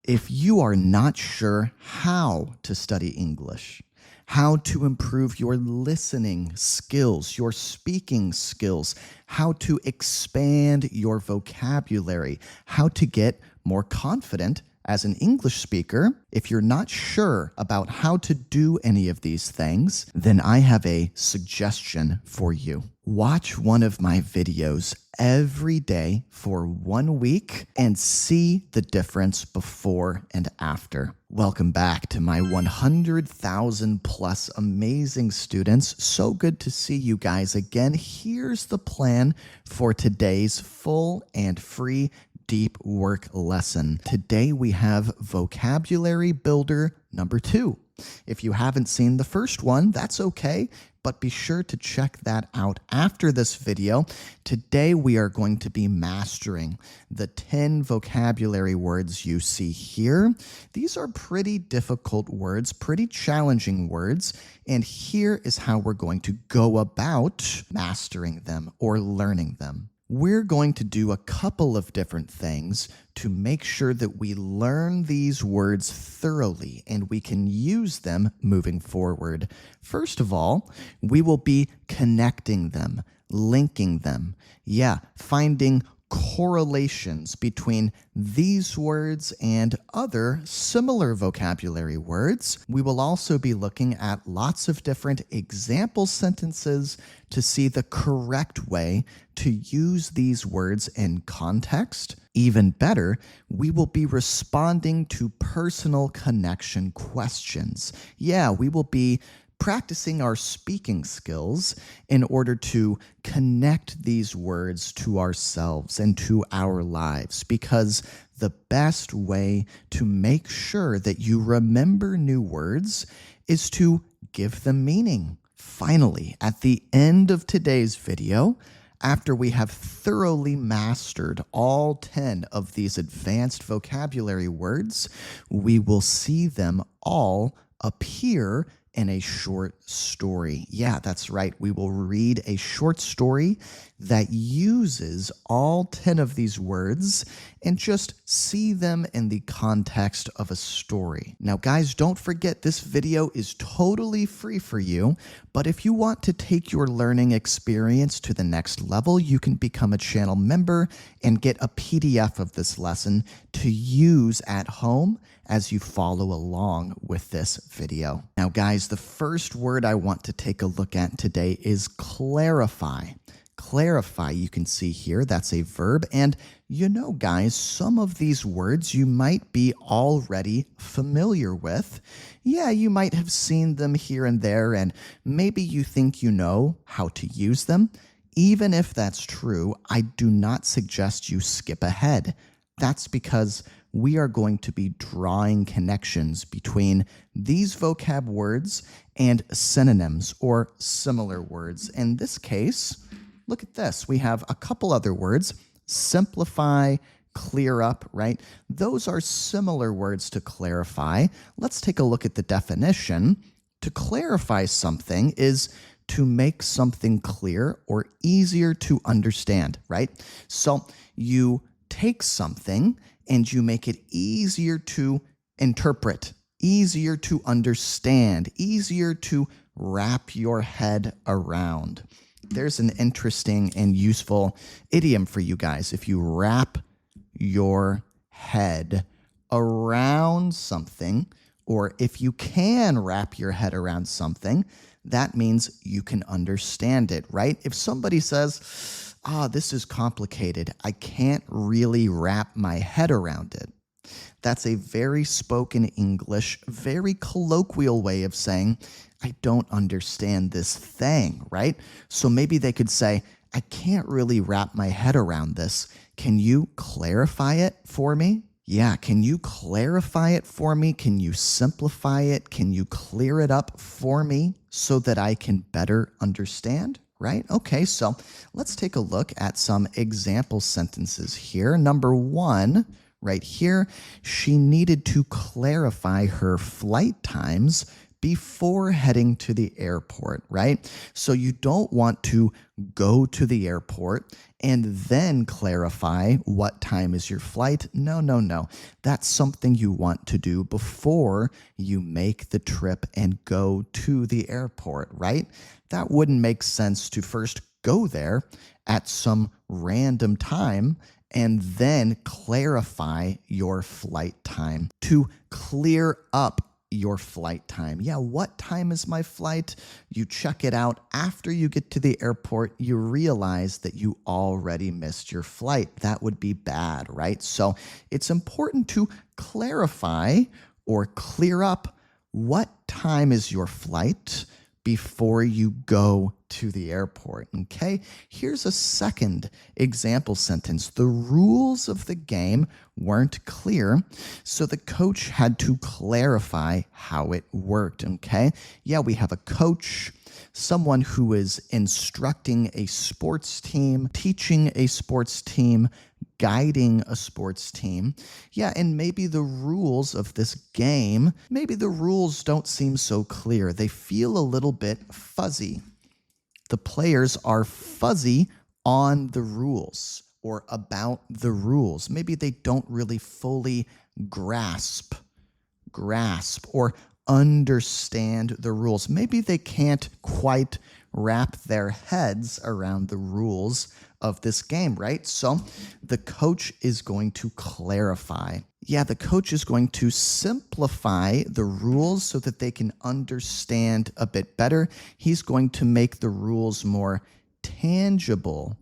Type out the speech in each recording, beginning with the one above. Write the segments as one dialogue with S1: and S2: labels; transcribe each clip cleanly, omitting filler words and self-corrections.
S1: If you are not sure how to study English, how to improve your listening skills, your speaking skills, how to expand your vocabulary, how to get more confident as an English speaker, if you're not sure about how to do any of these things, then I have a suggestion for you. Watch one of my videos every day for 1 week and see the difference before and after. Welcome back to my 100,000 plus amazing students. So good to see you guys again. Here's the plan for today's full and free deep work lesson. Today we have vocabulary builder number 2. If you haven't seen the first one, that's okay, but be sure to check that out after this video. Today we are going to be mastering the 10 vocabulary words you see here. These are pretty difficult words, pretty challenging words, and here is how we're going to go about mastering them or learning them. We're going to do a couple of different things to make sure that we learn these words thoroughly and we can use them moving forward. First of all, we will be connecting them, linking them. Finding correlations between these words and other similar vocabulary words. We will also be looking at lots of different example sentences to see the correct way to use these words in context. Even better, we will be responding to personal connection questions. We will be practicing our speaking skills in order to connect these words to ourselves and to our lives, because the best way to make sure that you remember new words is to give them meaning. Finally, at the end of today's video, after we have thoroughly mastered all 10 of these advanced vocabulary words, we will see them all appear in a short story. That's right. We will read a short story that uses all 10 of these words and just see them in the context of a story. Now, guys, don't forget this video is totally free for you, but if you want to take your learning experience to the next level, you can become a channel member and get a PDF of this lesson to use at home as you follow along with this video. Now, guys, the first word I want to take a look at today is clarify. Clarify, you can see here, that's a verb. And you know, guys, some of these words you might be already familiar with. You might have seen them here and there, and maybe you think you know how to use them. Even if that's true, I do not suggest you skip ahead. That's because we are going to be drawing connections between these vocab words and synonyms or similar words. In this case, look at this. We have a couple other words: simplify, clear up, right? Those are similar words to clarify. Let's take a look at the definition. To clarify something is to make something clear or easier to understand, right? So you take something and you make it easier to interpret, easier to understand, easier to wrap your head around. There's an interesting and useful idiom for you guys. If you wrap your head around something, or if you can wrap your head around something, that means you can understand it, right? If somebody says, this is complicated, I can't really wrap my head around it, that's a very spoken English, very colloquial way of saying, I don't understand this thing, right? So maybe they could say, I can't really wrap my head around this. Can you clarify it for me? Can you clarify it for me? Can you simplify it? Can you clear it up for me so that I can better understand? Right? Okay, so let's take a look at some example sentences here. Number 1, right here, she needed to clarify her flight times before heading to the airport, right? So you don't want to go to the airport and then clarify what time is your flight. No, no, no. That's something you want to do before you make the trip and go to the airport, right? That wouldn't make sense to first go there at some random time and then clarify your flight time to clear up your flight time. Yeah, what time is my flight? You check it out after you get to the airport. You realize that you already missed your flight. That would be bad, right? So it's important to clarify or clear up what time is your flight before you go to the airport, okay? Here's a second example sentence. The rules of the game weren't clear, so the coach had to clarify how it worked, okay? Yeah, we have a coach, someone who is instructing a sports team, teaching a sports team, guiding a sports team. Yeah, and maybe the rules of this game, maybe the rules don't seem so clear. They feel a little bit fuzzy. The players are fuzzy on the rules or about the rules. Maybe they don't really fully grasp or understand the rules. Maybe they can't quite wrap their heads around the rules of this game, right? So the coach is going to clarify. Yeah, the coach is going to simplify the rules so that they can understand a bit better. He's going to make the rules more tangible,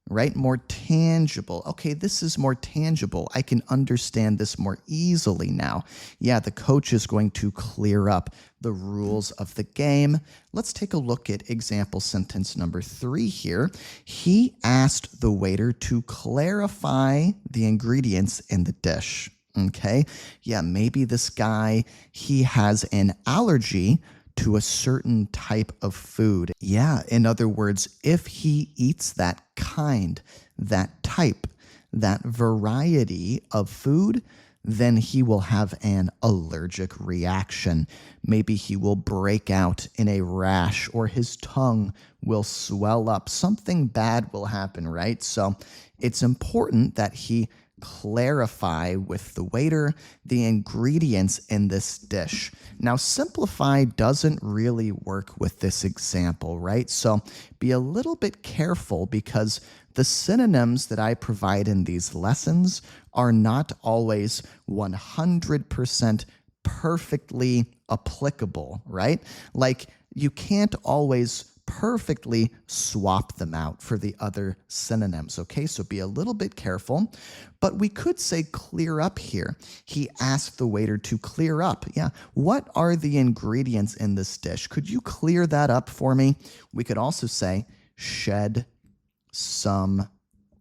S1: right? More tangible. Okay, this is more tangible. I can understand this more easily now. Yeah, the coach is going to clear up the rules of the game. Let's take a look at example sentence number 3 here. He asked the waiter to clarify the ingredients in the dish. Okay, yeah, maybe this guy, he has an allergy to a certain type of food. Yeah, in other words, if he eats that kind, that type, that variety of food, then he will have an allergic reaction. Maybe he will break out in a rash or his tongue will swell up. Something bad will happen, right? So it's important that he clarify with the waiter the ingredients in this dish. Now, simplify doesn't really work with this example, right? So be a little bit careful because the synonyms that I provide in these lessons are not always 100% perfectly applicable, right? Like you can't always perfectly swap them out for the other synonyms, okay? So be a little bit careful, but we could say clear up here. He asked the waiter to clear up. Yeah, what are the ingredients in this dish? Could you clear that up for me? We could also say shed some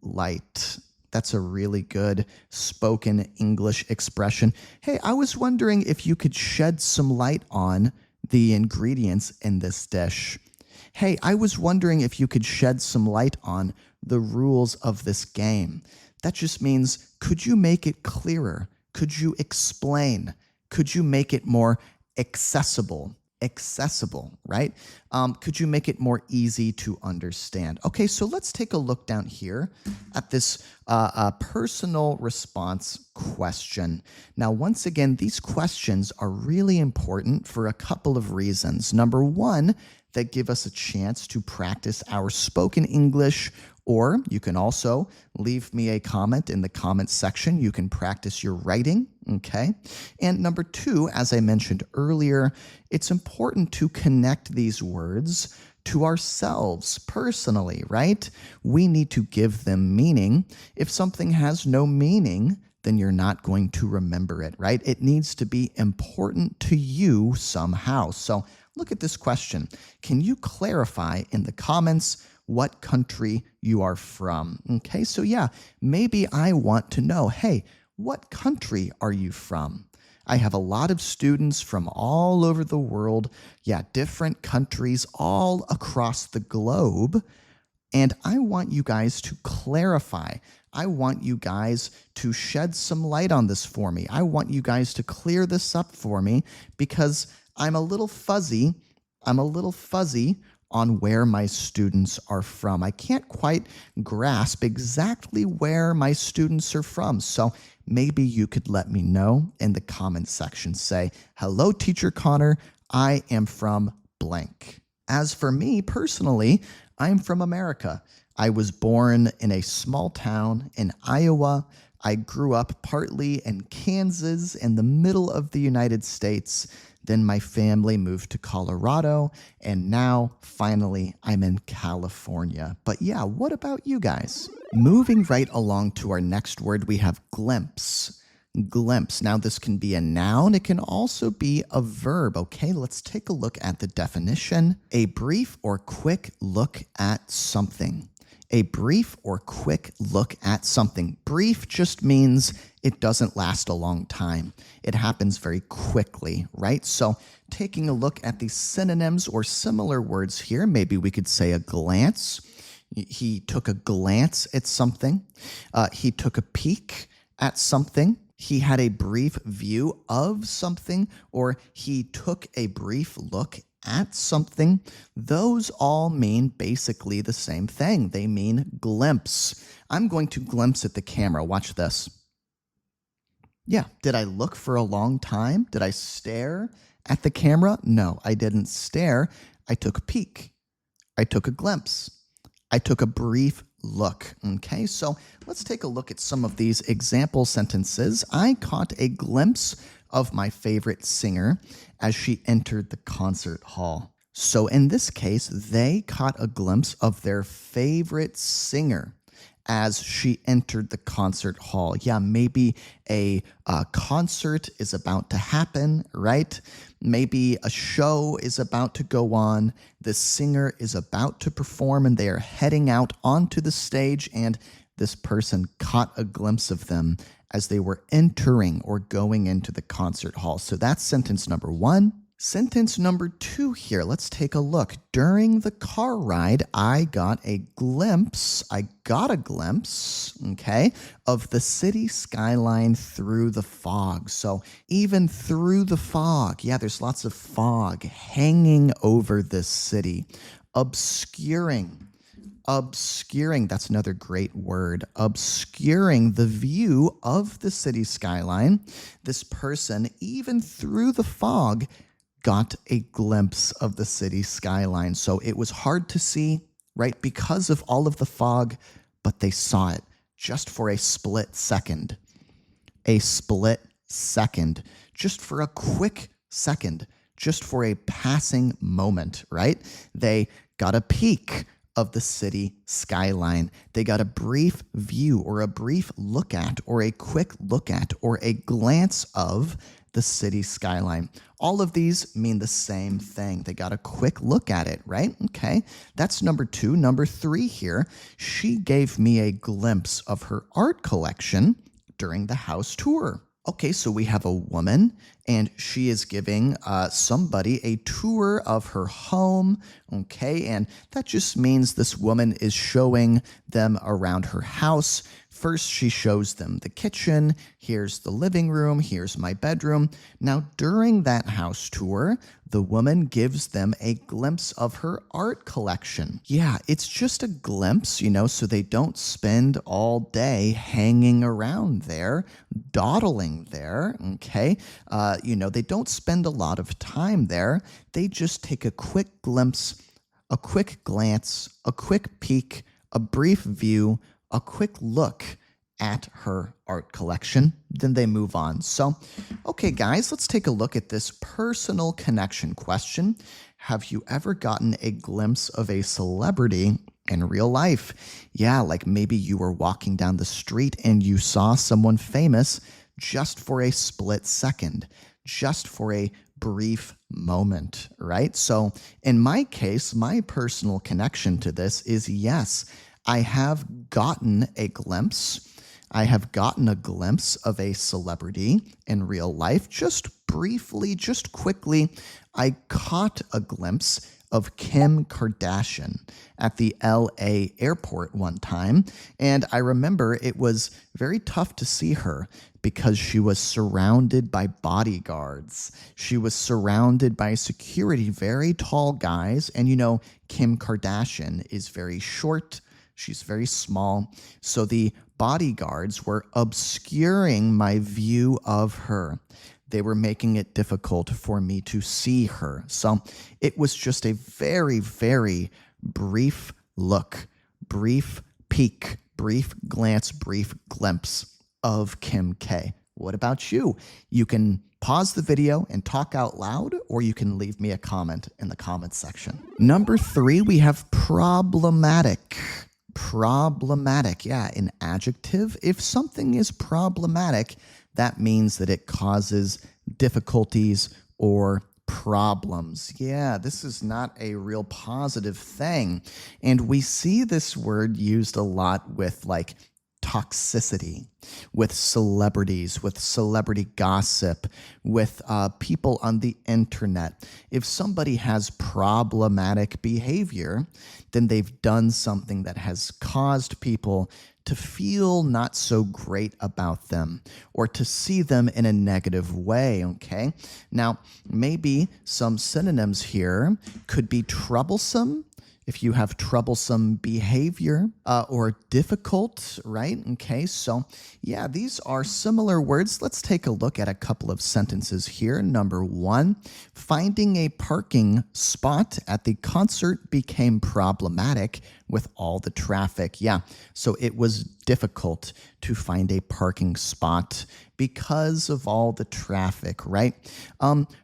S1: light. That's a really good spoken English expression. Hey, I was wondering if you could shed some light on the ingredients in this dish. Hey, I was wondering if you could shed some light on the rules of this game. That just means, could you make it clearer? Could you explain? Could you make it more accessible? Accessible, right? Could you make it more easy to understand? Okay, so let's take a look down here at this personal response question. Now, once again, these questions are really important for a couple of reasons. Number one, they give us a chance to practice our spoken English, or you can also leave me a comment in the comment section. You can practice your writing, okay? And number two, as I mentioned earlier, it's important to connect these words to ourselves personally, right? We need to give them meaning. If something has no meaning, then you're not going to remember it, right? It needs to be important to you somehow. So look at this question. Can you clarify in the comments what country you are from? Okay, so yeah, maybe I want to know, hey, what country are you from? I have a lot of students from all over the world, yeah, different countries all across the globe, and I want you guys to clarify. I want you guys to shed some light on this for me. I want you guys to clear this up for me because I'm a little fuzzy. I'm a little fuzzy on where my students are from. I can't quite grasp exactly where my students are from. So maybe you could let me know in the comments section. Say, hello, Teacher Connor. I am from blank. As for me personally, I'm from America. I was born in a small town in Iowa. I grew up partly in Kansas in the middle of the United States. Then my family moved to Colorado, and now, finally, I'm in California. But yeah, what about you guys? Moving right along to our next word, we have glimpse. Glimpse. Now, this can be a noun. It can also be a verb. Okay, let's take a look at the definition. A brief or quick look at something. A brief or quick look at something. Brief just means it doesn't last a long time. It happens very quickly, right? So taking a look at the synonyms or similar words here, maybe we could say a glance. He took a glance at something. He took a peek at something. He had a brief view of something, or he took a brief look at something. Those all mean basically the same thing. They mean glimpse. I'm going to glimpse at the camera. Watch this. Yeah, did I look for a long time? Did I stare at the camera? No, I didn't stare. I took a peek. I took a glimpse. I took a brief look. Okay, so let's take a look at some of these example sentences. I caught a glimpse of my favorite singer as she entered the concert hall. So in this case, they caught a glimpse of their favorite singer as she entered the concert hall. Yeah, maybe a concert is about to happen, right? Maybe a show is about to go on. The singer is about to perform and they are heading out onto the stage, and this person caught a glimpse of them as they were entering or going into the concert hall. So that's sentence number one. Sentence number two here, let's take a look. During the car ride, I got a glimpse, okay, of the city skyline through the fog. So even through the fog, yeah, there's lots of fog hanging over this city, obscuring, that's another great word, obscuring the view of the city skyline. This person, even through the fog, got a glimpse of the city skyline. So it was hard to see, right, because of all of the fog, but they saw it just for a split second. A split second, just for a quick second, just for a passing moment, right? They got a peek of the city skyline. They got a brief view or a brief look at or a quick look at or a glance of the city skyline. All of these mean the same thing. They got a quick look at it, right? Okay, that's number two. Number three here, she gave me a glimpse of her art collection during the house tour. Okay, so we have a woman, and she is giving somebody a tour of her home, okay? And that just means this woman is showing them around her house. First, she shows them the kitchen. Here's the living room. Here's my bedroom. Now, during that house tour, the woman gives them a glimpse of her art collection. Yeah, it's just a glimpse, so they don't spend all day hanging around there, dawdling there, okay? They don't spend a lot of time there. They just take a quick glimpse, a quick glance, a quick peek, a brief view, a quick look at her art collection, then they move on. So, okay, guys, let's take a look at this personal connection question. Have you ever gotten a glimpse of a celebrity in real life? Yeah, like maybe you were walking down the street and you saw someone famous just for a split second, just for a brief moment, right? So in my case, my personal connection to this is yes, I have gotten a glimpse. I have gotten a glimpse of a celebrity in real life, just briefly, just quickly. I caught a glimpse of Kim Kardashian at the LA airport one time. And I remember it was very tough to see her because she was surrounded by bodyguards. She was surrounded by security, very tall guys. And Kim Kardashian is very short. She's very small. So the bodyguards were obscuring my view of her. They were making it difficult for me to see her. So it was just a very, very brief look, brief peek, brief glance, brief glimpse of Kim K. What about you? You can pause the video and talk out loud, or you can leave me a comment in the comments section. Number 3, we have problematic. Problematic, yeah, an adjective. If something is problematic, that means that it causes difficulties or problems. Yeah, this is not a real positive thing. And we see this word used a lot with like toxicity, with celebrities, with celebrity gossip, with people on the internet. If somebody has problematic behavior, then they've done something that has caused people to feel not so great about them or to see them in a negative way, okay? Now, maybe some synonyms here could be troublesome, if you have troublesome behavior, or difficult, right? Okay, so yeah, these are similar words. Let's take a look at a couple of sentences here. Number 1, finding a parking spot at the concert became problematic with all the traffic. Yeah, so it was difficult to find a parking spot because of all the traffic, right?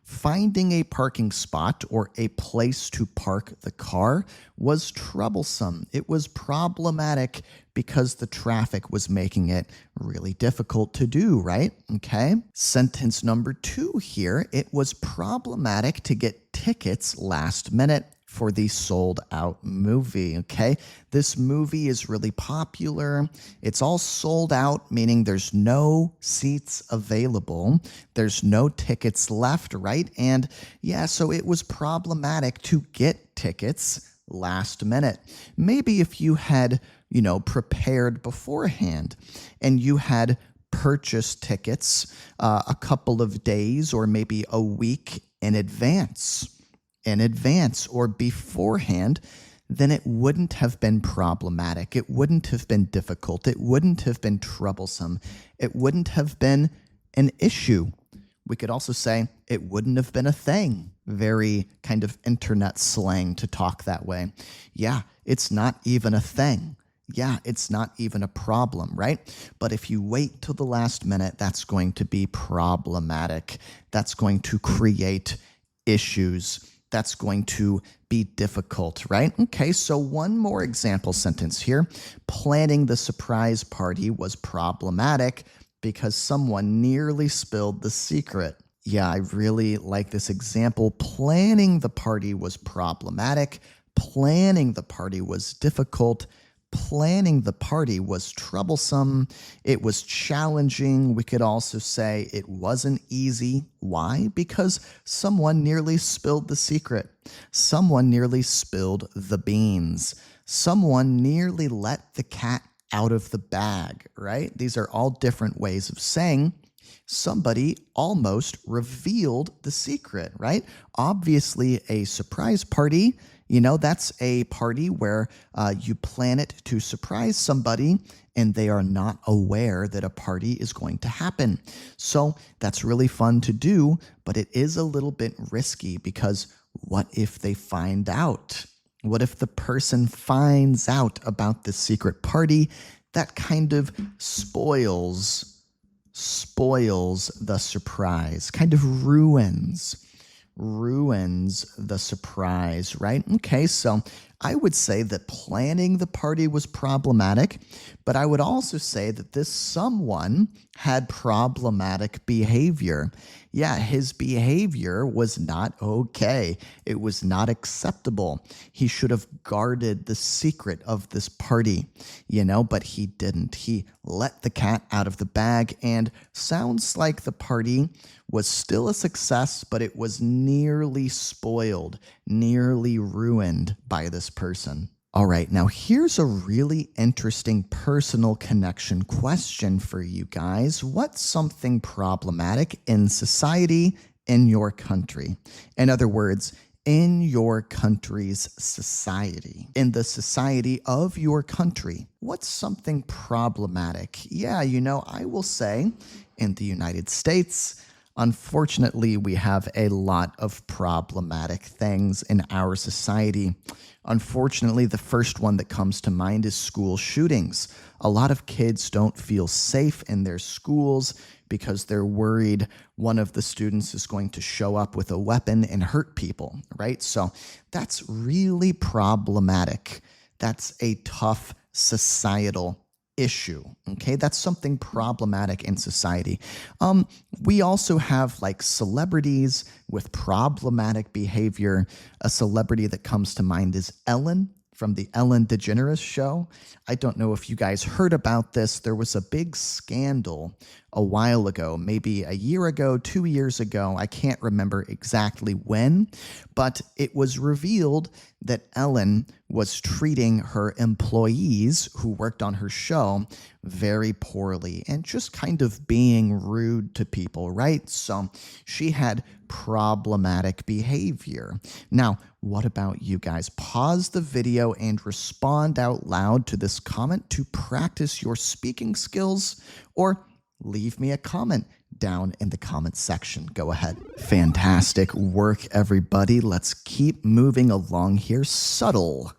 S1: Finding a parking spot or a place to park the car was troublesome. It was problematic because the traffic was making it really difficult to do, right? Okay. Sentence number 2 here. It was problematic to get tickets last minute for the sold out movie, okay? This movie is really popular. It's all sold out, meaning there's no seats available. There's no tickets left, right? And yeah, so it was problematic to get tickets last minute. Maybe if you had, prepared beforehand and you had purchased tickets a couple of days or maybe a week in advance or beforehand, then it wouldn't have been problematic. It wouldn't have been difficult. It wouldn't have been troublesome. It wouldn't have been an issue. We could also say it wouldn't have been a thing. Very kind of internet slang to talk that way. Yeah, it's not even a thing. Yeah, it's not even a problem, right? But if you wait till the last minute, that's going to be problematic. That's going to create issues. That's going to be difficult, right? Okay, so one more example sentence here. Planning the surprise party was problematic because someone nearly spilled the secret. Yeah, I really like this example. Planning the party was problematic. Planning the party was difficult. Planning the party was troublesome. It was challenging. We could also say it wasn't easy. Why? Because someone nearly spilled the secret. Someone nearly spilled the beans. Someone nearly let the cat out of the bag, right? These are all different ways of saying somebody almost revealed the secret, right? Obviously, a surprise party, that's a party where you plan it to surprise somebody and they are not aware that a party is going to happen. So that's really fun to do, but it is a little bit risky because what if they find out? What if the person finds out about the secret party? That kind of spoils the surprise, kind of ruins the surprise, right? Okay, so I would say that planning the party was problematic, but I would also say that this someone had problematic behavior. Yeah, his behavior was not okay. It was not acceptable. He should have guarded the secret of this party, but he didn't. He let the cat out of the bag, and sounds like the party was still a success, but it was nearly spoiled, nearly ruined by this person. All right, now here's a really interesting personal connection question for you guys. What's something problematic in society in your country? In other words, in your country's society, in the society of your country, what's something problematic? Yeah, I will say in the United States, unfortunately, we have a lot of problematic things in our society. Unfortunately, the first one that comes to mind is school shootings. A lot of kids don't feel safe in their schools because they're worried one of the students is going to show up with a weapon and hurt people, right? So that's really problematic. That's a tough societal issue, okay? That's something problematic in society. We also have like celebrities with problematic behavior. A celebrity that comes to mind is Ellen from the Ellen DeGeneres show. I don't know if you guys heard about this. There was a big scandal a while ago, maybe a year ago, 2 years ago. I can't remember exactly when, but it was revealed that Ellen was treating her employees who worked on her show very poorly and just kind of being rude to people, right? So she had problematic behavior. Now, what about you guys? Pause the video and respond out loud to this comment to practice your speaking skills, or leave me a comment down in the comments section. Go ahead. Fantastic work, everybody. Let's keep moving along here. Subtle.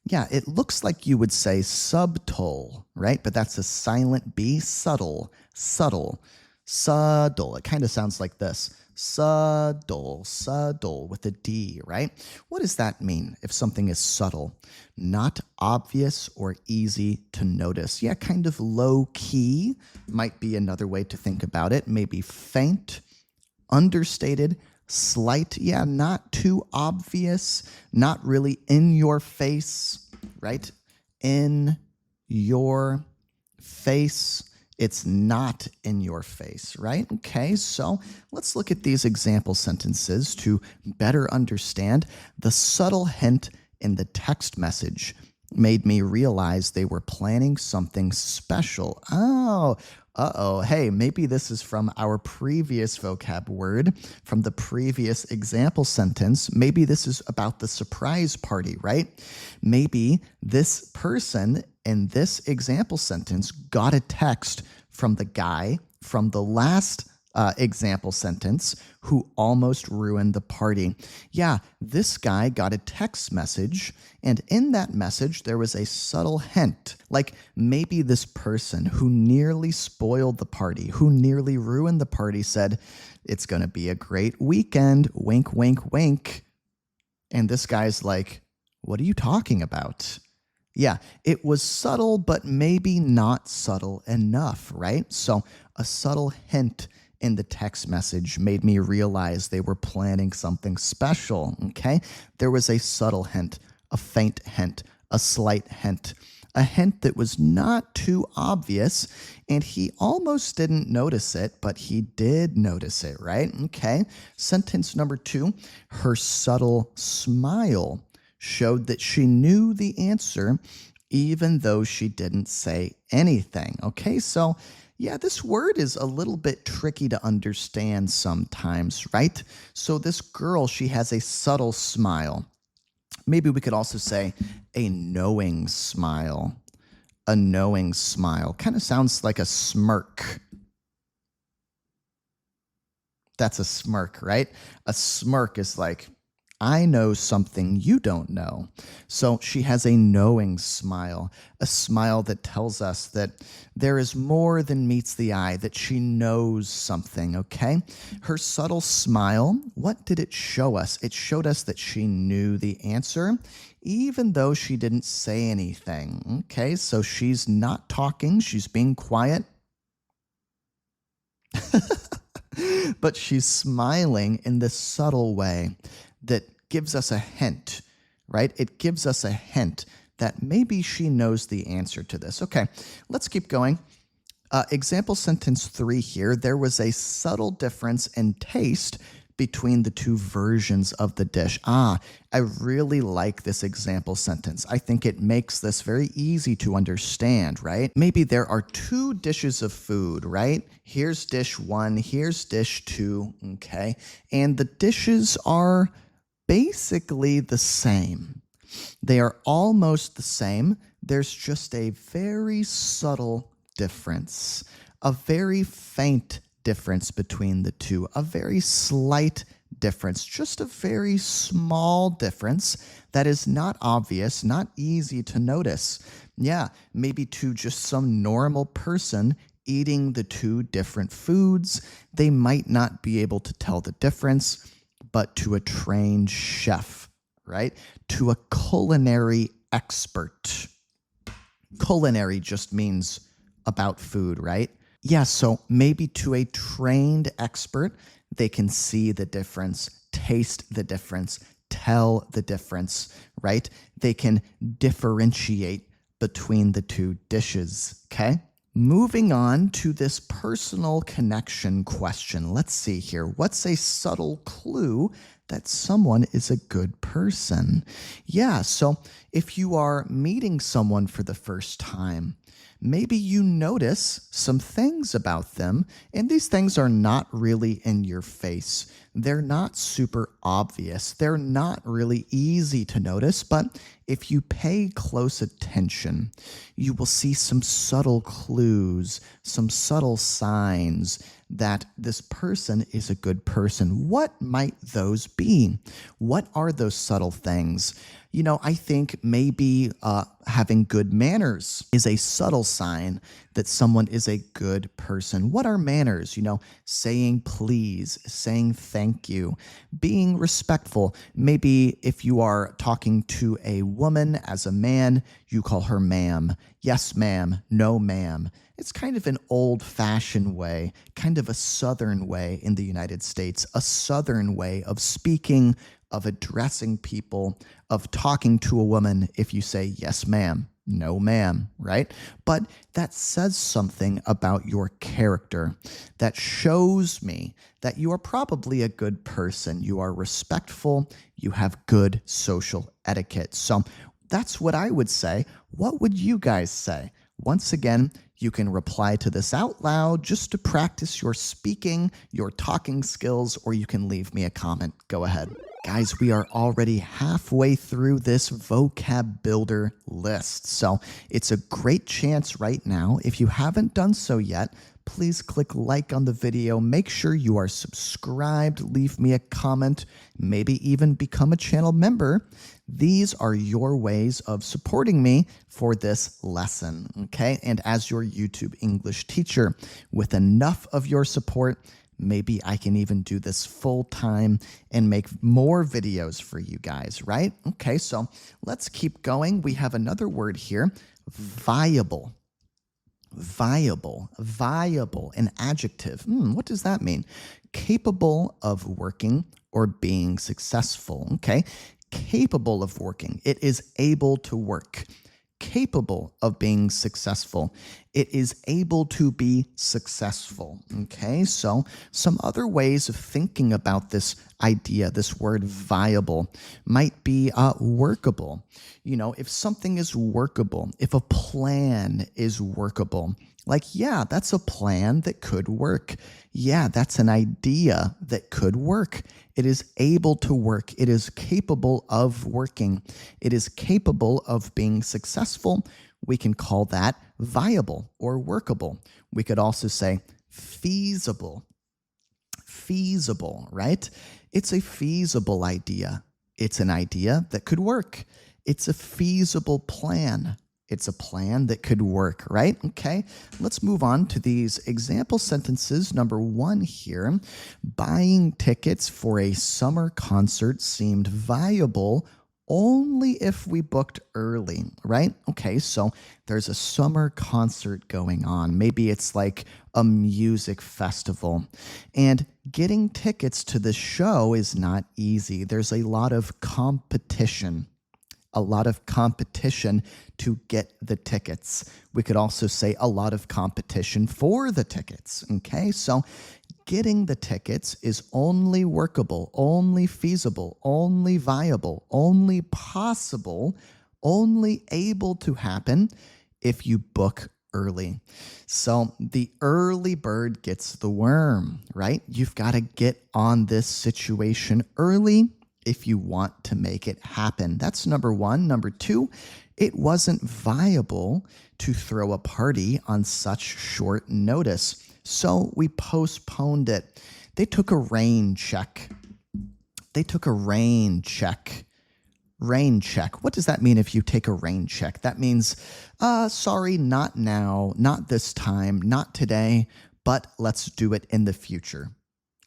S1: Yeah, it looks like you would say subtle, right? But that's a silent B. Subtle, subtle, subtle. It kind of sounds like this. Subtle, subtle with a D, right? What does that mean if something is subtle? Not obvious or easy to notice. Yeah, kind of low key might be another way to think about it. Maybe faint, understated, slight. Yeah, not too obvious, not really in your face, right? In your face. It's not in your face, right? Okay, so let's look at these example sentences to better understand. The subtle hint in the text message made me realize they were planning something special. Hey, maybe this is from our previous vocab word, from the previous example sentence. Maybe this is about the surprise party, right? Maybe this person in this example sentence got a text from the guy from the last example sentence who almost ruined the party. Yeah, this guy got a text message, and in that message, there was a subtle hint. Like maybe this person who nearly spoiled the party, who nearly ruined the party, said, "It's going to be a great weekend, wink, wink, wink." And this guy's like, "What are you talking about?" Yeah, it was subtle, but maybe not subtle enough, right? So a subtle hint in the text message made me realize they were planning something special, okay? There was a subtle hint, a faint hint, a slight hint, a hint that was not too obvious, and he almost didn't notice it, but he did notice it, right? Okay, sentence number 2, her subtle smile showed that she knew the answer even though she didn't say anything. Okay, so yeah, this word is a little bit tricky to understand sometimes, right? So this girl, she has a subtle smile. Maybe we could also say a knowing smile. A knowing smile. Kind of sounds like a smirk. That's a smirk, right? A smirk is like, I know something you don't know. So she has a knowing smile, a smile that tells us that there is more than meets the eye, that she knows something, okay? Her subtle smile, what did it show us? It showed us that she knew the answer, even though she didn't say anything, okay? So she's not talking, she's being quiet. But she's smiling in this subtle way that gives us a hint, right? It gives us a hint that maybe she knows the answer to this. Okay, let's keep going. Example sentence 3 here, there was a subtle difference in taste between the two versions of the dish. I really like this example sentence. I think it makes this very easy to understand, right? Maybe there are two dishes of food, right? Here's dish 1, here's dish 2, okay? And the dishes are basically the same. They are almost the same. There's just a very subtle difference, a very faint difference between the two, a very slight difference, just a very small difference that is not obvious, not easy to notice. Yeah, maybe to just some normal person eating the two different foods, they might not be able to tell the difference, but to a trained chef, right? To a culinary expert. Culinary just means about food, right? Yeah, so maybe to a trained expert, they can see the difference, taste the difference, tell the difference, right? They can differentiate between the two dishes, okay? Moving on to this personal connection question. Let's see here. What's a subtle clue that someone is a good person? Yeah, so if you are meeting someone for the first time, maybe you notice some things about them, and these things are not really in your face. They're not super obvious. They're not really easy to notice, but if you pay close attention, you will see some subtle clues, some subtle signs that this person is a good person. What might those be? What are those subtle things? You know, I think maybe having good manners is a subtle sign that someone is a good person. What are manners? You know, saying please, saying thank you, being respectful. Maybe if you are talking to a woman as a man, you call her ma'am. Yes, ma'am. No, ma'am. It's kind of an old-fashioned way, kind of a Southern way in the United States, a Southern way of speaking, of addressing people, of talking to a woman if you say, yes, ma'am, no, ma'am, right? But that says something about your character. That shows me that you are probably a good person. You are respectful. You have good social etiquette. So that's what I would say. What would you guys say? Once again, you can reply to this out loud just to practice your speaking, your talking skills, or you can leave me a comment. Go ahead. Guys, we are already halfway through this vocab builder list. So it's a great chance right now. If you haven't done so yet, please click like on the video. Make sure you are subscribed. Leave me a comment. Maybe even become a channel member. These are your ways of supporting me for this lesson, okay? And as your YouTube English teacher, with enough of your support, maybe I can even do this full time and make more videos for you guys, right? Okay, so let's keep going. We have another word here, viable. Viable, an adjective. What does that mean? Capable of working or being successful, okay? Capable of working. It is able to work. Capable of being successful. It is able to be successful. Okay, so some other ways of thinking about this idea, this word viable, might be workable. You know, if something is workable, if a plan is workable, like, yeah, that's a plan that could work. Yeah, that's an idea that could work. It is able to work. It is capable of working. It is capable of being successful. We can call that viable or workable. We could also say feasible. Feasible, right? It's a feasible idea. It's an idea that could work. It's a feasible plan. It's a plan that could work, right? Okay, let's move on to these example sentences. Number 1 here, buying tickets for a summer concert seemed viable only if we booked early, right? Okay, so there's a summer concert going on. Maybe it's like a music festival. And getting tickets to the show is not easy. There's a lot of competition. a lot of competition to get the tickets. We could also say a lot of competition for the tickets. Okay, so getting the tickets is only workable, only feasible, only viable, only possible, only able to happen if you book early. So the early bird gets the worm, right? You've got to get on this situation early if you want to make it happen. That's number one. Number two, it wasn't viable to throw a party on such short notice. So we postponed it. They took a rain check. Rain check. What does that mean if you take a rain check? That means, sorry, not now, not this time, not today, but let's do it in the future.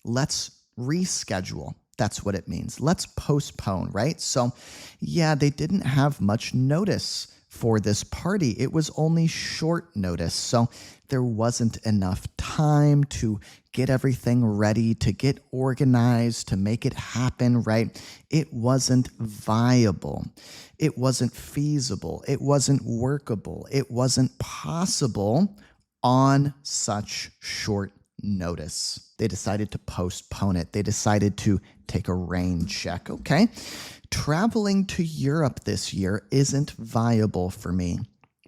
S1: Let's reschedule. That's what it means. Let's postpone, right? So, yeah, they didn't have much notice for this party. It was only short notice. So there wasn't enough time to get everything ready, to get organized, to make it happen, right? It wasn't viable. It wasn't feasible. It wasn't workable. It wasn't possible on such short notice. They decided to postpone it. They decided to take a rain check. Okay. Traveling to Europe this year isn't viable for me,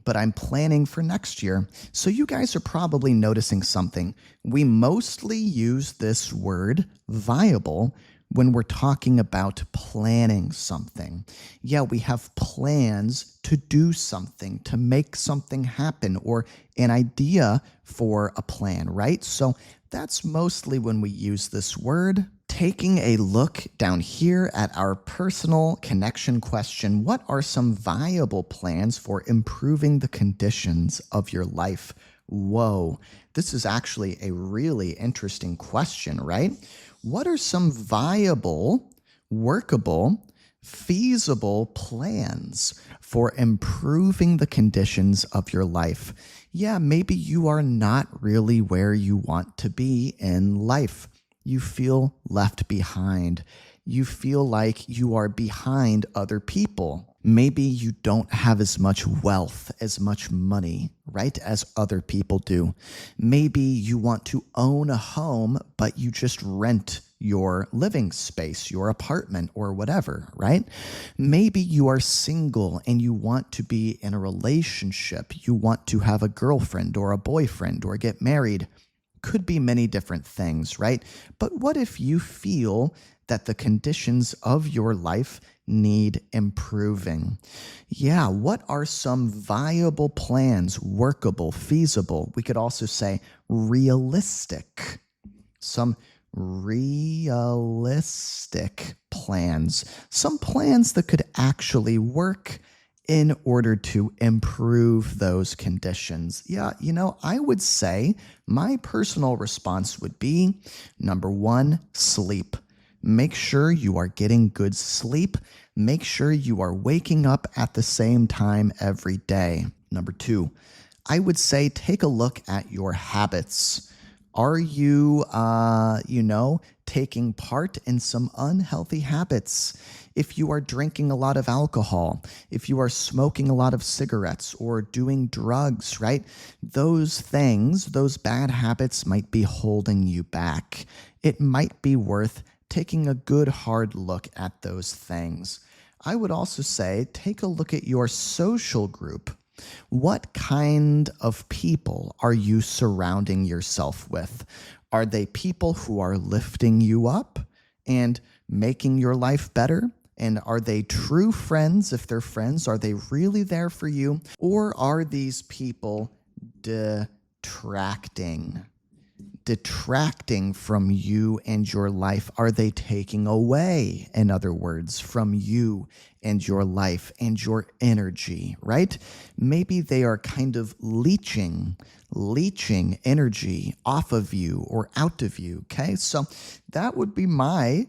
S1: but I'm planning for next year. So you guys are probably noticing something. We mostly use this word viable when we're talking about planning something. Yeah, we have plans to do something, to make something happen, or an idea for a plan, right? So that's mostly when we use this word. Taking a look down here at our personal connection question, what are some viable plans for improving the conditions of your life? Whoa, this is actually a really interesting question, right? What are some viable, workable, feasible plans for improving the conditions of your life? Yeah, maybe you are not really where you want to be in life. You feel left behind. You feel like you are behind other people. Maybe you don't have as much wealth, as much money, right, as other people do. Maybe you want to own a home, but you just rent your living space, your apartment, or whatever, right? Maybe you are single and you want to be in a relationship. You want to have a girlfriend or a boyfriend or get married. Could be many different things, right? But what if you feel that the conditions of your life need improving? Yeah, what are some viable plans, workable, feasible? We could also say realistic. Some realistic plans. Some plans that could actually work in order to improve those conditions. Yeah, I would say my personal response would be, number one, sleep. Make sure you are getting good sleep. Make sure you are waking up at the same time every day. Number two, I would say take a look at your habits. Are you, taking part in some unhealthy habits? If you are drinking a lot of alcohol, if you are smoking a lot of cigarettes or doing drugs, right? Those things, those bad habits might be holding you back. It might be worth taking a good hard look at those things. I would also say take a look at your social group. What kind of people are you surrounding yourself with? Are they people who are lifting you up and making your life better? And are they true friends? If they're friends, are they really there for you? Or are these people detracting from you and your life? Are they taking away, in other words, from you and your life and your energy, right? Maybe they are kind of leeching energy off of you or out of you, okay? So that would be my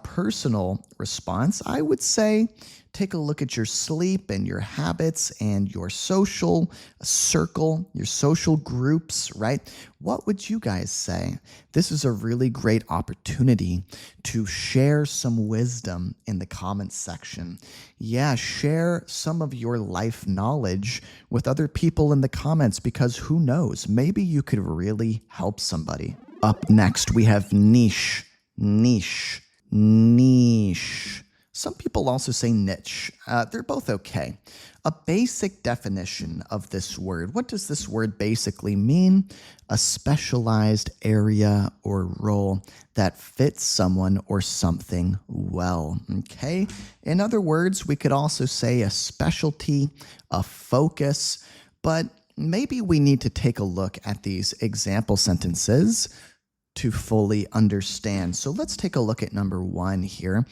S1: personal response, I would say take a look at your sleep and your habits and your social circle, your social groups, right? What would you guys say? This is a really great opportunity to share some wisdom in the comments section. Yeah, share some of your life knowledge with other people in the comments because who knows, maybe you could really help somebody. Up next, we have niche, niche, niche. Some people also say niche. They're both okay. A basic definition of this word. What does this word basically mean? A specialized area or role that fits someone or something well. Okay? In other words, we could also say a specialty, a focus, but maybe we need to take a look at these example sentences to fully understand. So let's take a look at number 1 here.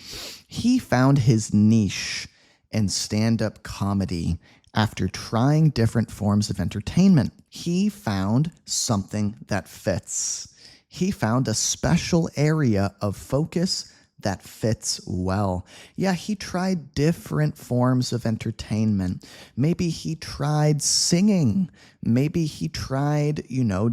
S1: He found his niche in stand-up comedy after trying different forms of entertainment. He found something that fits. He found a special area of focus that fits well. Yeah, he tried different forms of entertainment. Maybe he tried singing. Maybe he tried,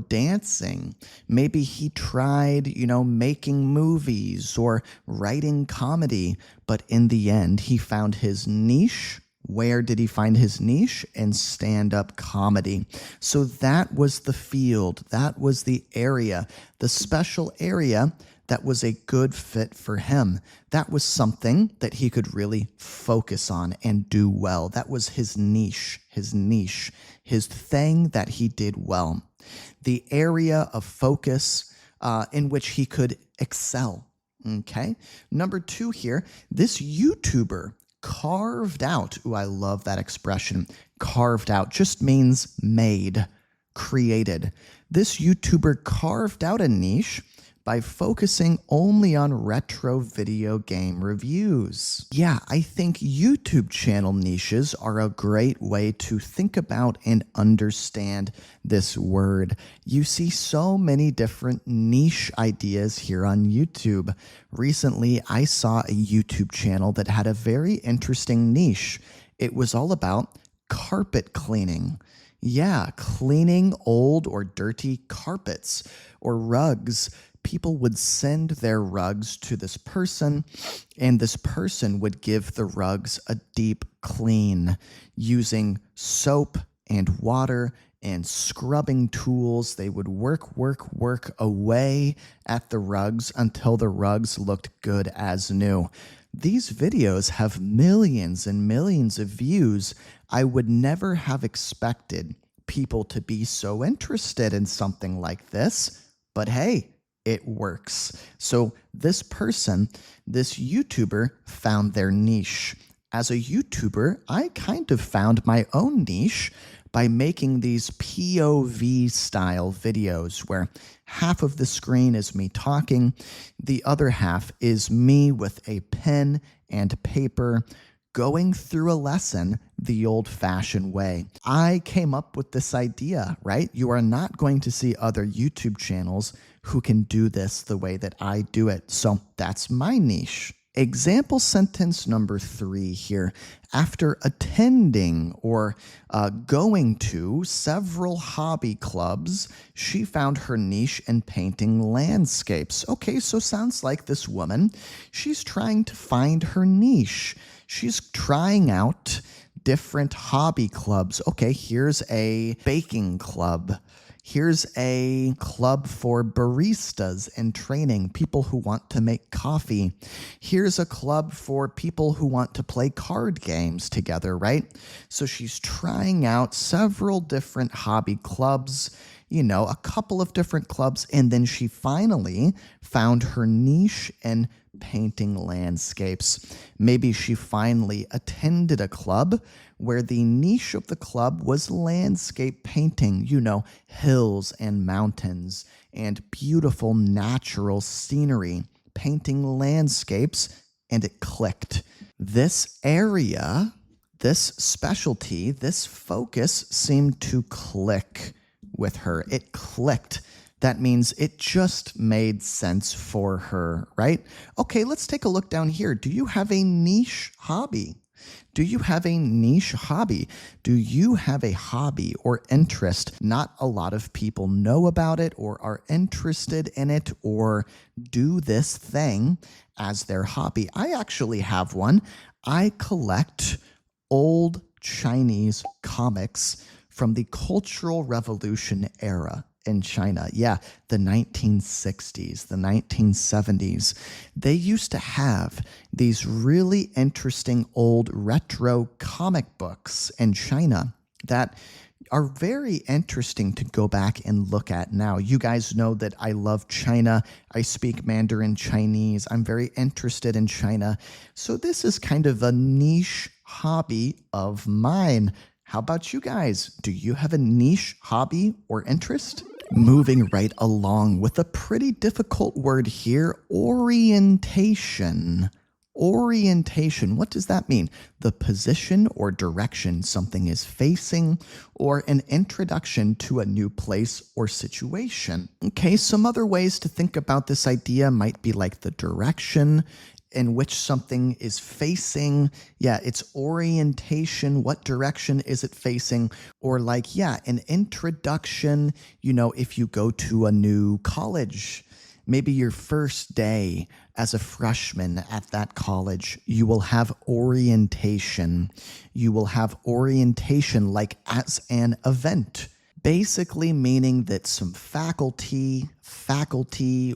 S1: dancing. Maybe he tried, making movies or writing comedy. But in the end, he found his niche. Where did he find his niche? In stand-up comedy. So that was the field. That was the area, the special area that was a good fit for him. That was something that he could really focus on and do well. That was his niche, his thing that he did well. The area of focus in which he could excel. Okay. Number 2 here, this YouTuber carved out. Ooh, I love that expression. Carved out just means made, created. This YouTuber carved out a niche by focusing only on retro video game reviews. Yeah, I think YouTube channel niches are a great way to think about and understand this word. You see so many different niche ideas here on YouTube. Recently, I saw a YouTube channel that had a very interesting niche. It was all about carpet cleaning. Yeah, cleaning old or dirty carpets or rugs. People would send their rugs to this person, and this person would give the rugs a deep clean using soap and water and scrubbing tools. They would work away at the rugs until the rugs looked good as new. These videos have millions and millions of views. I would never have expected people to be so interested in something like this, but hey, it works. So this person, this YouTuber, found their niche. As a YouTuber, I kind of found my own niche by making these POV style videos where half of the screen is me talking, the other half is me with a pen and paper going through a lesson the old-fashioned way. I came up with this idea, right? You are not going to see other YouTube channels who can do this the way that I do it. So that's my niche. Example sentence number 3 here. After attending or going to several hobby clubs, she found her niche in painting landscapes. Okay, so sounds like this woman, she's trying to find her niche. She's trying out different hobby clubs. Okay, here's a baking club. Here's a club for baristas in training, people who want to make coffee. Here's a club for people who want to play card games together, right? So she's trying out several different hobby clubs, a couple of different clubs, and then she finally found her niche in painting landscapes. Maybe she finally attended a club where the niche of the club was landscape painting, hills and mountains and beautiful natural scenery, painting landscapes, and it clicked. This area, this specialty, this focus seemed to click with her. It clicked. That means it just made sense for her, right? Okay, let's take a look down here. Do you have a niche hobby? Do you have a niche hobby? Do you have a hobby or interest? Not a lot of people know about it or are interested in it or do this thing as their hobby. I actually have one. I collect old Chinese comics from the Cultural Revolution era in China. Yeah, the 1960s, the 1970s. They used to have these really interesting old retro comic books in China that are very interesting to go back and look at now. You guys know that I love China. I speak Mandarin Chinese. I'm very interested in China. So this is kind of a niche hobby of mine. How about you guys? Do you have a niche hobby or interest? Moving right along with a pretty difficult word here, orientation. Orientation, what does that mean? The position or direction something is facing, or an introduction to a new place or situation. Okay, some other ways to think about this idea might be like the direction in which something is facing. Yeah, it's orientation. What direction is it facing? Or like, yeah, an introduction, if you go to a new college, maybe your first day as a freshman at that college, you will have orientation. You will have orientation like as an event. Basically meaning that some faculty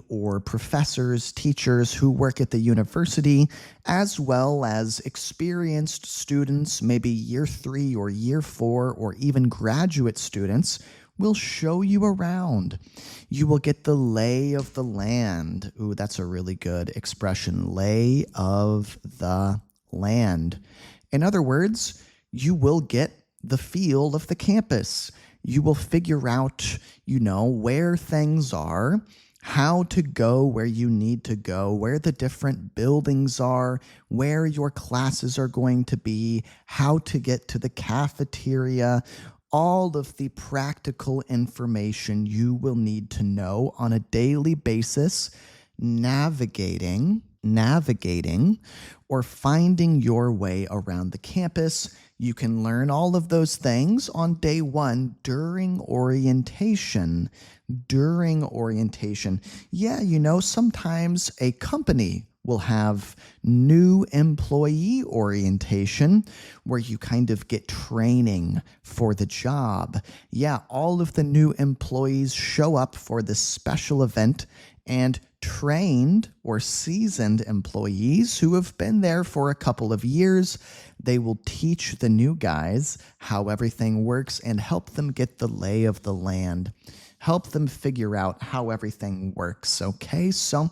S1: or professors, teachers who work at the university, as well as experienced students, maybe year 3 or year 4, or even graduate students, will show you around. You will get the lay of the land. Ooh, that's a really good expression. Lay of the land. In other words, you will get the feel of the campus. You will figure out, where things are, how to go where you need to go, where the different buildings are, where your classes are going to be, how to get to the cafeteria, all of the practical information you will need to know on a daily basis, navigating, or finding your way around the campus. You can learn all of those things on day 1 during orientation. Yeah, sometimes a company will have new employee orientation where you kind of get training for the job. Yeah, all of the new employees show up for this special event, and trained or seasoned employees who have been there for a couple of years, they will teach the new guys how everything works and help them get the lay of the land, help them figure out how everything works. Okay, so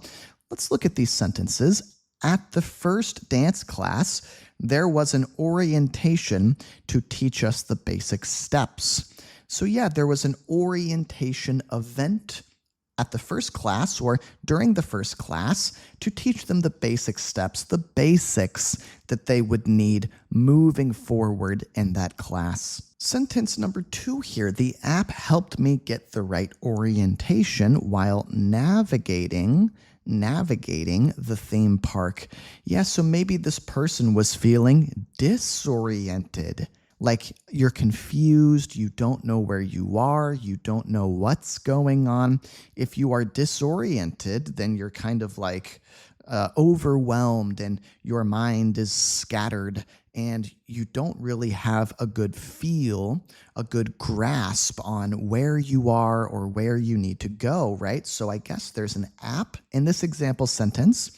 S1: let's look at these sentences. At the first dance class, there was an orientation to teach us the basic steps. So yeah, there was an orientation event at the first class or during the first class to teach them the basic steps, the basics that they would need moving forward in that class. Sentence number 2 here, the app helped me get the right orientation while navigating the theme park. Yeah, so maybe this person was feeling disoriented. Like you're confused, you don't know where you are, you don't know what's going on. If you are disoriented, then you're kind of like overwhelmed and your mind is scattered and you don't really have a good feel, a good grasp on where you are or where you need to go, right? So I guess there's an app in this example sentence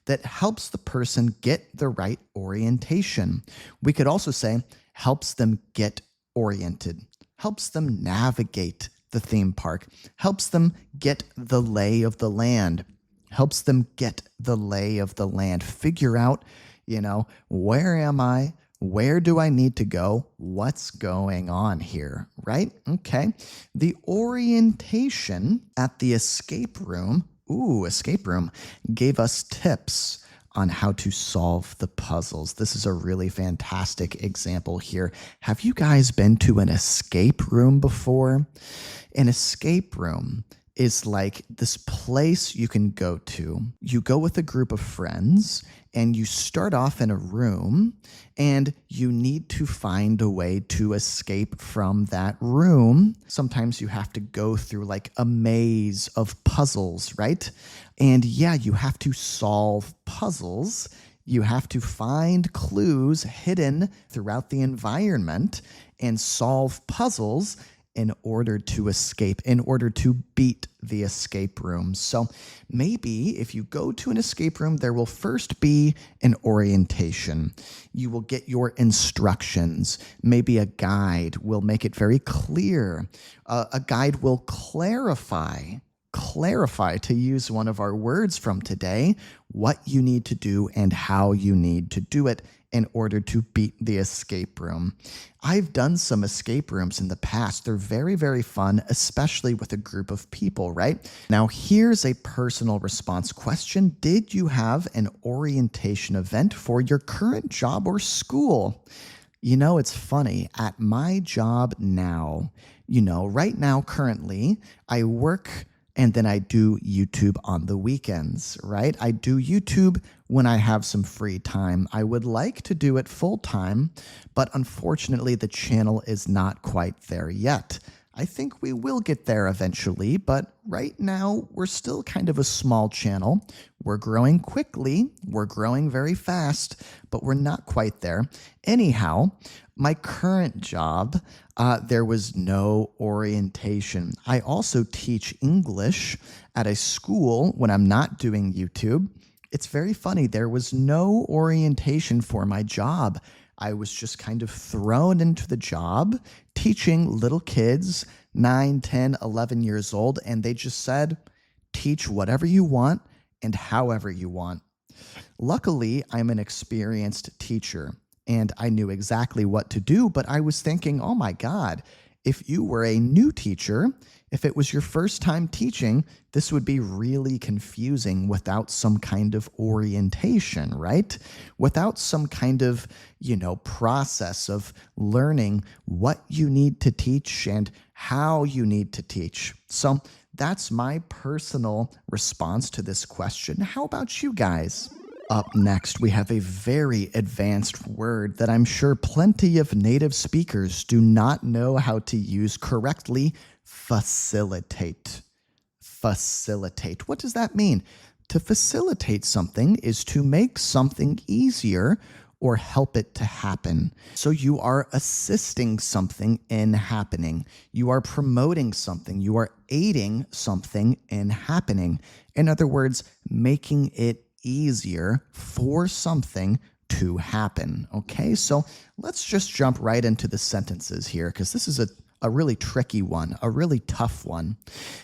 S1: that helps the person get the right orientation. We could also say, helps them get oriented, helps them navigate the theme park, helps them get the lay of the land, helps them get the lay of the land, figure out, where am I? Where do I need to go? What's going on here, right? Okay. The orientation at the escape room gave us tips on how to solve the puzzles. This is a really fantastic example here. Have you guys been to an escape room before? An escape room is like this place you can go to. You go with a group of friends and you start off in a room and you need to find a way to escape from that room. Sometimes you have to go through like a maze of puzzles, right? And yeah, you have to solve puzzles. You have to find clues hidden throughout the environment and solve puzzles in order to escape, in order to beat the escape room. So maybe if you go to an escape room, there will first be an orientation. You will get your instructions. Maybe a guide will make it very clear. A guide will clarify, to use one of our words from today, what you need to do and how you need to do it in order to beat the escape room. I've done some escape rooms in the past. They're very, very fun, especially with a group of people, right? Now, here's a personal response question. Did you have an orientation event for your current job or school? You know, it's funny. At my job now, right now, currently, I work and then I do YouTube on the weekends, right? I do YouTube when I have some free time. I would like to do it full time, but unfortunately, the channel is not quite there yet. I think we will get there eventually, but right now, we're still kind of a small channel. We're growing quickly, we're growing very fast, but we're not quite there. Anyhow, my current job, there was no orientation. I also teach English at a school when I'm not doing YouTube. It's very funny. There was no orientation for my job. I was just kind of thrown into the job teaching little kids, 9, 10, 11 years old, and they just said, teach whatever you want and however you want. Luckily, I'm an experienced teacher and I knew exactly what to do, but I was thinking, oh my God, if you were a new teacher, if it was your first time teaching, this would be really confusing without some kind of orientation, right? Without some kind of, process of learning what you need to teach and how you need to teach. So that's my personal response to this question. How about you guys? Up next, we have a very advanced word that I'm sure plenty of native speakers do not know how to use correctly: facilitate. Facilitate. What does that mean? To facilitate something is to make something easier or help it to happen. So you are assisting something in happening. You are promoting something. You are aiding something in happening. In other words, making it easier for something to happen. Okay, so let's just jump right into the sentences here because this is a really tricky one, a really tough one.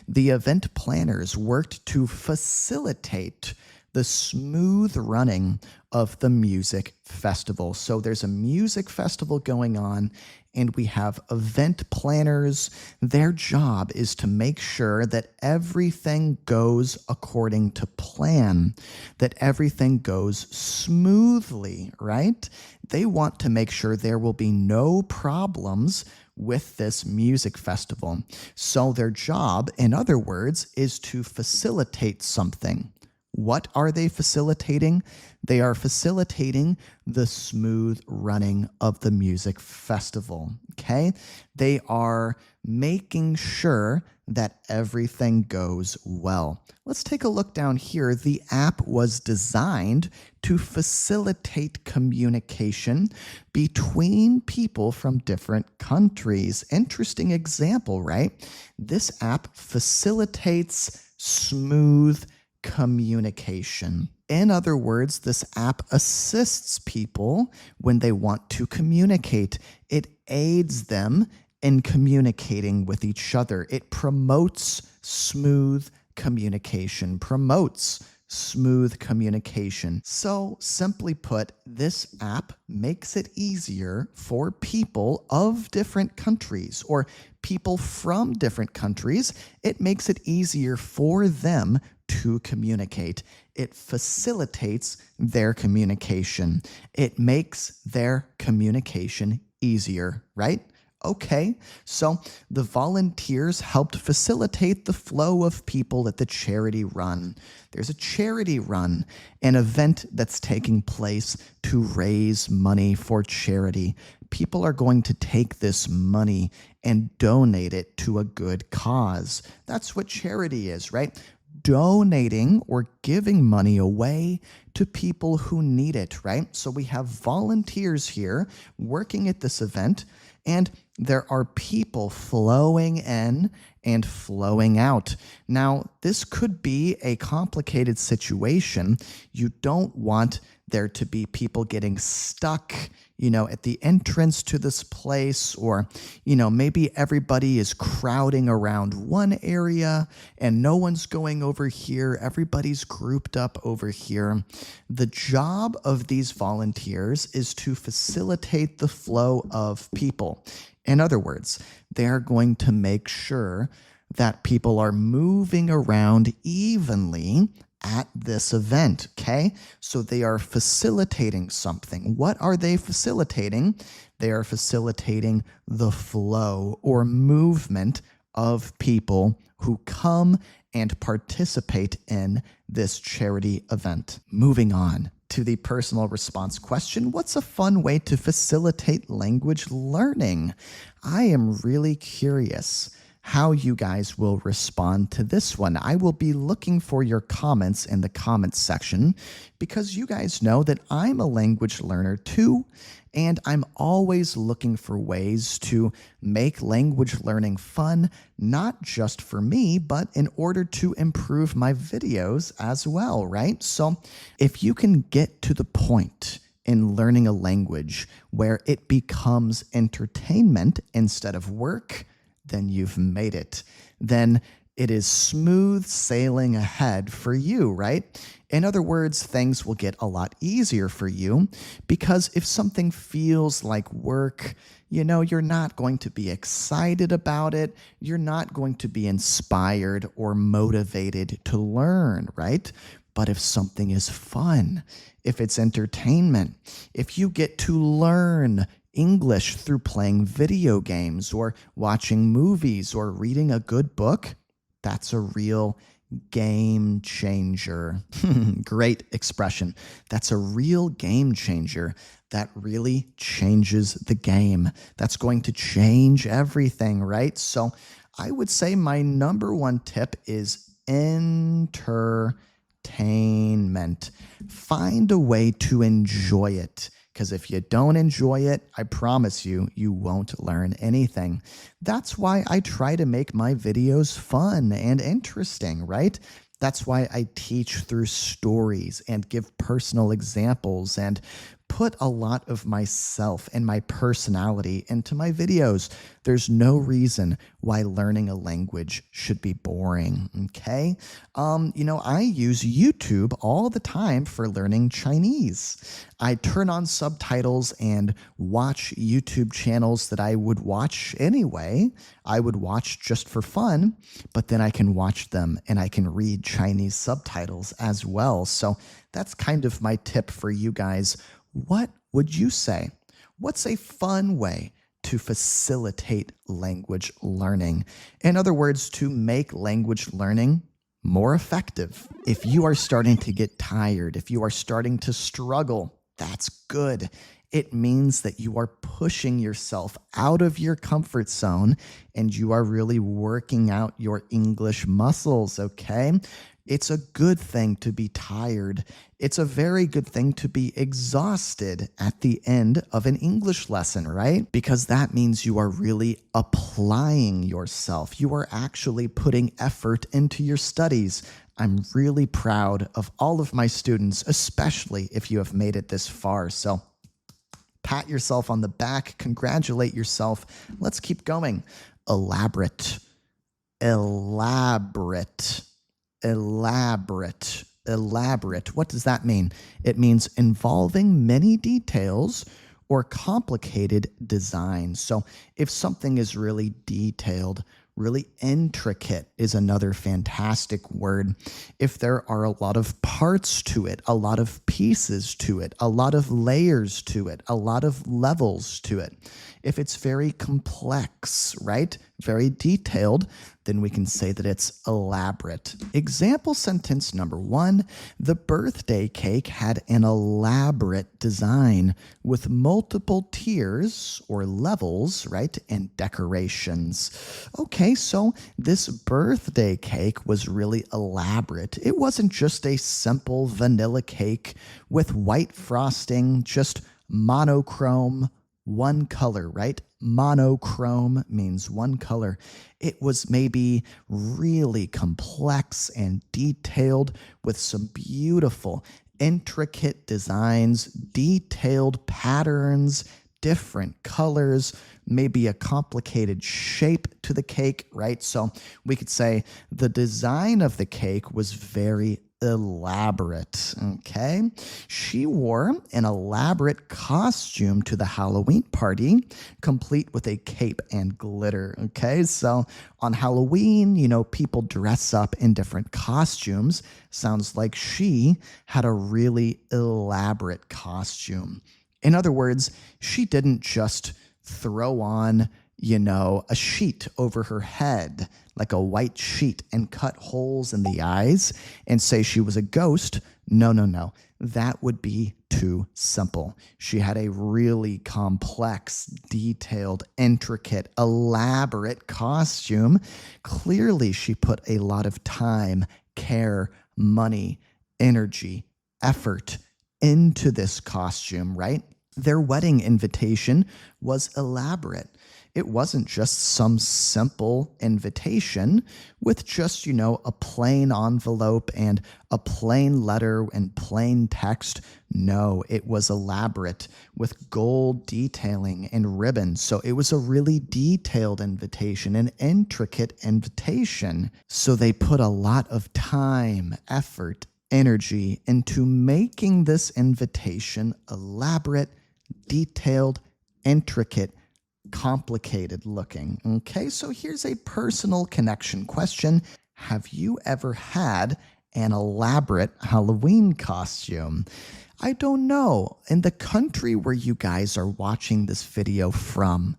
S1: The event planners worked to facilitate the smooth running of the music festival. So there's a music festival going on, and we have event planners. Their job is to make sure that everything goes according to plan, that everything goes smoothly, right? They want to make sure there will be no problems with this music festival. So their job, in other words, is to facilitate something. What are they facilitating? They are facilitating the smooth running of the music festival, okay? They are making sure that everything goes well. Let's take a look down here. The app was designed to facilitate communication between people from different countries. Interesting example, right? This app facilitates smooth communication. In other words, this app assists people when they want to communicate. It aids them in communicating with each other. It promotes smooth communication, So simply put, this app makes it easier for people of different countries or people from different countries. It makes it easier for them to communicate. It facilitates their communication. It makes their communication easier, right? Okay, so the volunteers helped facilitate the flow of people at the charity run. There's a charity run, an event that's taking place to raise money for charity. People are going to take this money and donate it to a good cause. That's what charity is, right? Donating or giving money away to people who need it, right? So we have volunteers here working at this event, and there are people flowing in and flowing out. Now, this could be a complicated situation. You don't want there to be people getting stuck, at the entrance to this place, or, maybe everybody is crowding around one area and no one's going over here. Everybody's grouped up over here. The job of these volunteers is to facilitate the flow of people. In other words, they're going to make sure that people are moving around evenly at this event, okay? So they are facilitating something. What are they facilitating? They are facilitating the flow or movement of people who come and participate in this charity event. Moving on to the personal response question, what's a fun way to facilitate language learning? I am really curious how you guys will respond to this one. I will be looking for your comments in the comments section because you guys know that I'm a language learner too, and I'm always looking for ways to make language learning fun, not just for me, but in order to improve my videos as well, right? So if you can get to the point in learning a language where it becomes entertainment instead of work, then you've made it. Then it is smooth sailing ahead for you, right? In other words, things will get a lot easier for you because if something feels like work, you're not going to be excited about it. You're not going to be inspired or motivated to learn, right? But if something is fun, if it's entertainment, if you get to learn English through playing video games or watching movies or reading a good book, that's a real game changer. Great expression. That's a real game changer. That really changes the game. That's going to change everything, right? So I would say my number one tip is entertainment. Find a way to enjoy it. Because if you don't enjoy it, I promise you, you won't learn anything. That's why I try to make my videos fun and interesting, right? That's why I teach through stories and give personal examples and put a lot of myself and my personality into my videos. There's no reason why learning a language should be boring, okay? I use YouTube all the time for learning Chinese. I turn on subtitles and watch YouTube channels that I would watch anyway. I would watch just for fun, but then I can watch them and I can read Chinese subtitles as well. So that's kind of my tip for you guys. What would you say? What's a fun way to facilitate language learning? In other words, to make language learning more effective. If you are starting to get tired, if you are starting to struggle, that's good. It means that you are pushing yourself out of your comfort zone and you are really working out your English muscles, okay? It's a good thing to be tired. It's a very good thing to be exhausted at the end of an English lesson, right? Because that means you are really applying yourself. You are actually putting effort into your studies. I'm really proud of all of my students, especially if you have made it this far. So pat yourself on the back, congratulate yourself. Let's keep going. Elaborate, elaborate. Elaborate. What does that mean? It means involving many details or complicated designs. So if something is really detailed, Really intricate is another fantastic word. If there are a lot of parts to it, a lot of pieces to it, a lot of layers to it, a lot of levels to it. If it's very complex, right? Very detailed, then we can say that it's elaborate. Example sentence number 1, the birthday cake had an elaborate design with multiple tiers or levels, right? And decorations. Okay, so this birthday cake was really elaborate. It wasn't just a simple vanilla cake with white frosting, just monochrome, one color, right? Monochrome means one color. It was maybe really complex and detailed with some beautiful, intricate designs, detailed patterns, different colors, maybe a complicated shape to the cake, right? So we could say the design of the cake was very elaborate, okay? She wore an elaborate costume to the Halloween party, complete with a cape and glitter, okay? So on Halloween, people dress up in different costumes. Sounds like she had a really elaborate costume. In other words, she didn't just throw on, a sheet over her head, like a white sheet, and cut holes in the eyes and say she was a ghost. No. That would be too simple. She had a really complex, detailed, intricate, elaborate costume. Clearly, she put a lot of time, care, money, energy, effort into this costume, right? Their wedding invitation was elaborate. It wasn't just some simple invitation with just, a plain envelope and a plain letter and plain text. No, it was elaborate with gold detailing and ribbons. So it was a really detailed invitation, an intricate invitation. So they put a lot of time, effort, energy into making this invitation elaborate, detailed, intricate, complicated looking. Okay, so here's a personal connection question. Have you ever had an elaborate Halloween costume? I don't know. In the country where you guys are watching this video from,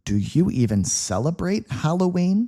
S1: do you even celebrate Halloween?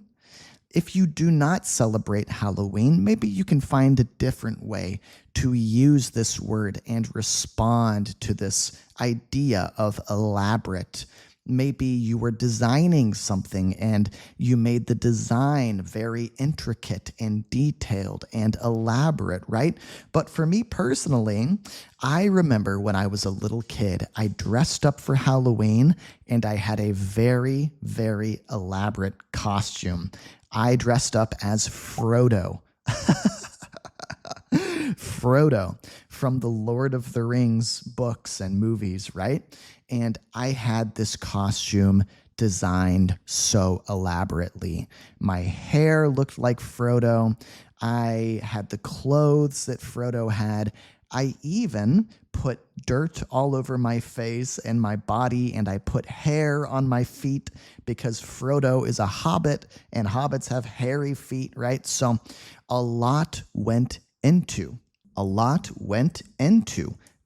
S1: If you do not celebrate Halloween, maybe you can find a different way to use this word and respond to this idea of elaborate. Maybe you were designing something and you made the design very intricate and detailed and elaborate, right? But for me personally, I remember when I was a little kid, I dressed up for Halloween and I had a very, very elaborate costume. I dressed up as Frodo. Frodo from the Lord of the Rings books and movies, right? And I had this costume designed so elaborately. My hair looked like Frodo. I had the clothes that Frodo had. I even put dirt all over my face and my body, and I put hair on my feet because Frodo is a hobbit and hobbits have hairy feet, right? So a lot went into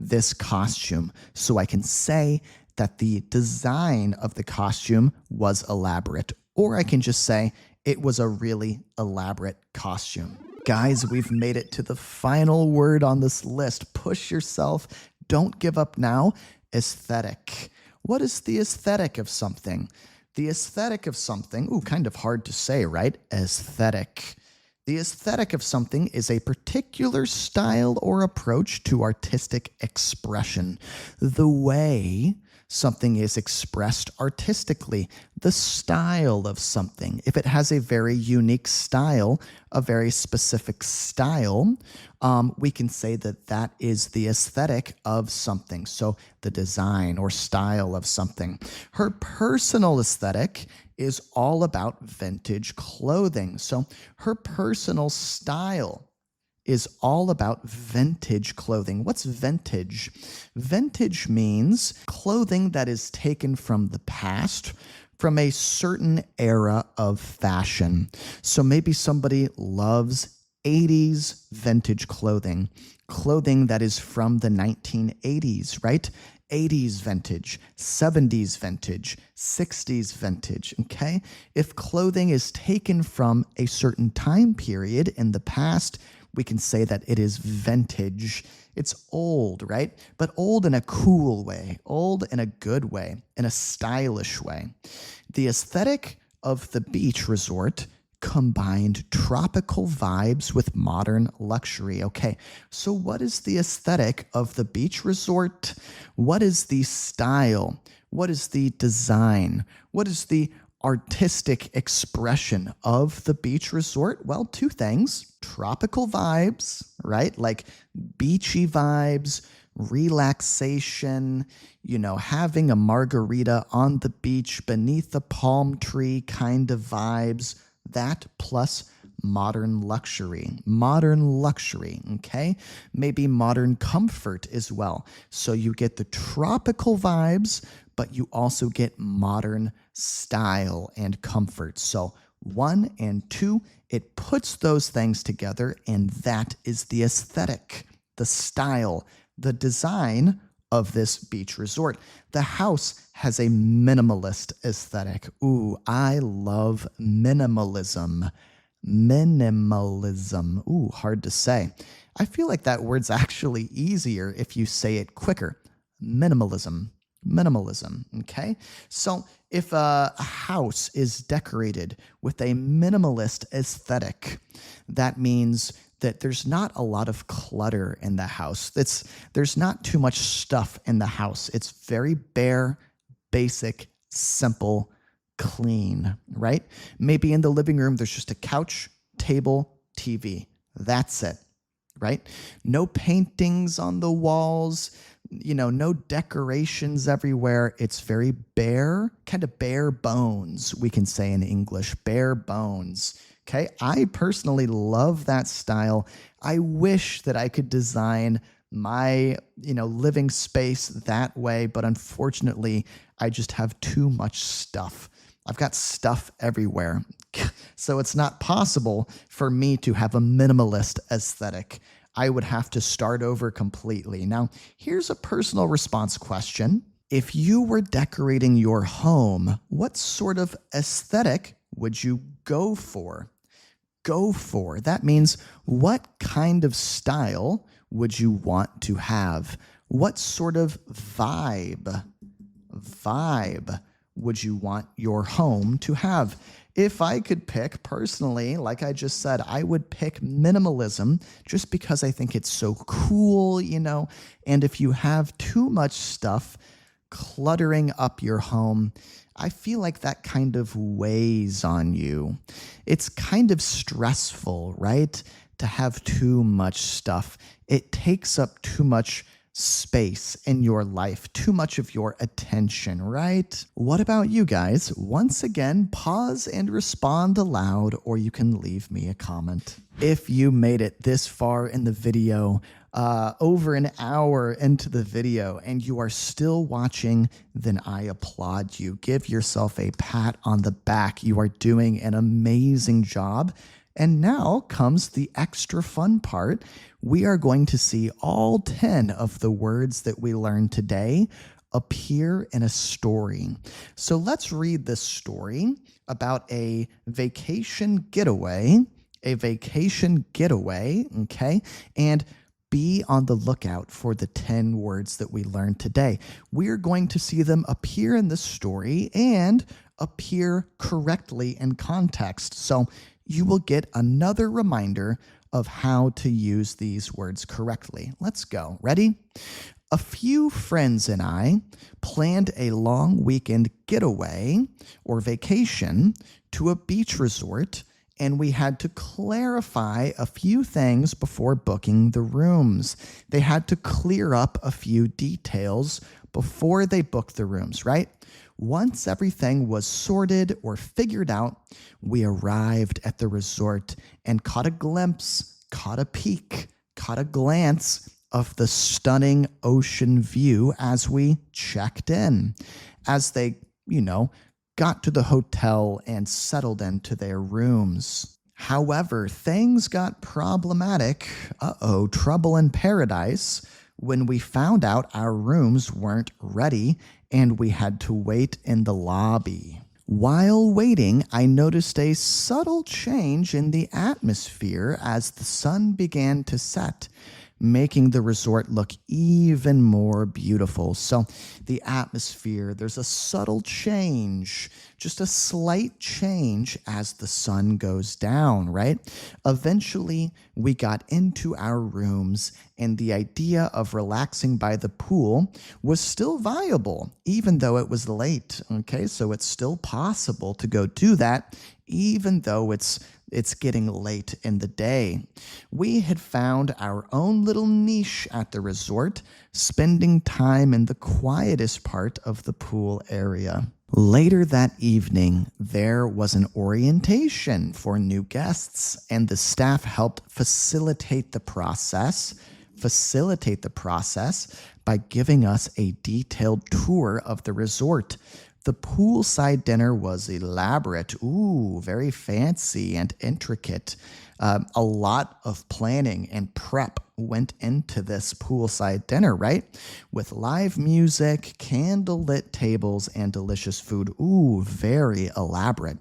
S1: this costume. So I can say that the design of the costume was elaborate, or I can just say it was a really elaborate costume. Guys, we've made it to the final word on this list. Push yourself. Don't give up now. Aesthetic. What is the aesthetic of something? The aesthetic of something, kind of hard to say, right? Aesthetic. The aesthetic of something is a particular style or approach to artistic expression. The way something is expressed artistically, the style of something. If it has a very unique style, a very specific style, we can say that that is the aesthetic of something. So the design or style of something. Her personal aesthetic is all about vintage clothing. So her personal style is all about vintage clothing. What's vintage? Vintage means clothing that is taken from the past, from a certain era of fashion. So maybe somebody loves 80s vintage clothing that is from the 1980s, right? 80s vintage, 70s vintage, 60s vintage, okay? If clothing is taken from a certain time period in the past, we can say that it is vintage. It's old, right? But old in a cool way, old in a good way, in a stylish way. The aesthetic of the beach resort combined tropical vibes with modern luxury. Okay, so what is the aesthetic of the beach resort? What is the style? What is the design? What is the artistic expression of the beach resort? Well, two things: tropical vibes, right? Like beachy vibes, relaxation, having a margarita on the beach beneath a palm tree kind of vibes. That plus modern luxury, okay? Maybe modern comfort as well. So you get the tropical vibes, but you also get modern style and comfort. So 1 and 2, it puts those things together, and that is the aesthetic, the style, the design of this beach resort. The house has a minimalist aesthetic. Ooh, I love minimalism. Minimalism. Ooh, hard to say. I feel like that word's actually easier if you say it quicker. Minimalism. Minimalism, okay? So if a house is decorated with a minimalist aesthetic, that means that there's not a lot of clutter in the house. There's not too much stuff in the house. It's very bare, basic, simple, clean, right? Maybe in the living room, there's just a couch, table, TV. That's it, right? No paintings on the walls, no decorations everywhere. It's very bare, kind of bare bones, we can say in English, bare bones. Okay, I personally love that style. I wish that I could design my, living space that way, but unfortunately, I just have too much stuff. I've got stuff everywhere. So it's not possible for me to have a minimalist aesthetic. I would have to start over completely. Now, here's a personal response question. If you were decorating your home, what sort of aesthetic would you go for? That means, what kind of style would you want to have? What sort of vibe would you want your home to have? If I could pick personally, like I just said, I would pick minimalism just because I think it's so cool, and if you have too much stuff cluttering up your home, I feel like that kind of weighs on you. It's kind of stressful, right? To have too much stuff. It takes up too much space in your life, too much of your attention, right? What about you guys? Once again, pause and respond aloud, or you can leave me a comment. If you made it this far in the video, over an hour into the video, and you are still watching, then I applaud you. Give yourself a pat on the back. You are doing an amazing job. And now comes the extra fun part. We are going to see all 10 of the words that we learned today appear in a story. So let's read this story about a vacation getaway, okay? And be on the lookout for the 10 words that we learned today. We're going to see them appear in the story and appear correctly in context. So you will get another reminder of how to use these words correctly. Let's go. Ready? A few friends and I planned a long weekend getaway or vacation to a beach resort, and we had to clarify a few things before booking the rooms. They had to clear up a few details before they booked the rooms, right? Once everything was sorted or figured out, we arrived at the resort and caught a glimpse, caught a peek, caught a glance of the stunning ocean view as we checked in. As they, got to the hotel and settled into their rooms. However, things got problematic, trouble in paradise, when we found out our rooms weren't ready and we had to wait in the lobby. While waiting, I noticed a subtle change in the atmosphere as the sun began to set, making the resort look even more beautiful. So the atmosphere, there's a subtle change, just a slight change as the sun goes down, right? Eventually, we got into our rooms, and the idea of relaxing by the pool was still viable, even though it was late, okay? So it's still possible to go do that, even though it's getting late in the day. We had found our own little niche at the resort, spending time in the quietest part of the pool area. Later that evening, there was an orientation for new guests, and the staff helped facilitate the process by giving us a detailed tour of the resort. The poolside dinner was elaborate, very fancy and intricate. A lot of planning and prep went into this poolside dinner, right? With live music, candlelit tables, and delicious food. Very elaborate.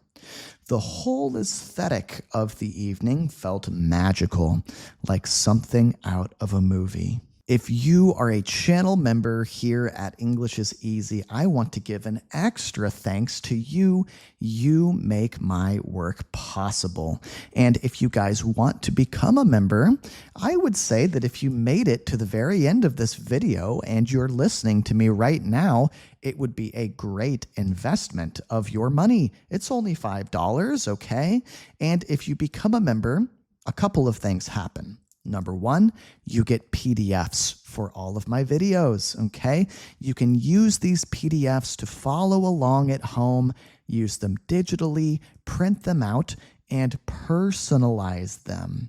S1: The whole aesthetic of the evening felt magical, like something out of a movie. If you are a channel member here at English is Easy, I want to give an extra thanks to you. You make my work possible. And if you guys want to become a member, I would say that if you made it to the very end of this video and you're listening to me right now, it would be a great investment of your money. It's only $5, okay? And if you become a member, a couple of things happen. Number one, you get PDFs for all of my videos, okay? You can use these PDFs to follow along at home, use them digitally, print them out, and personalize them.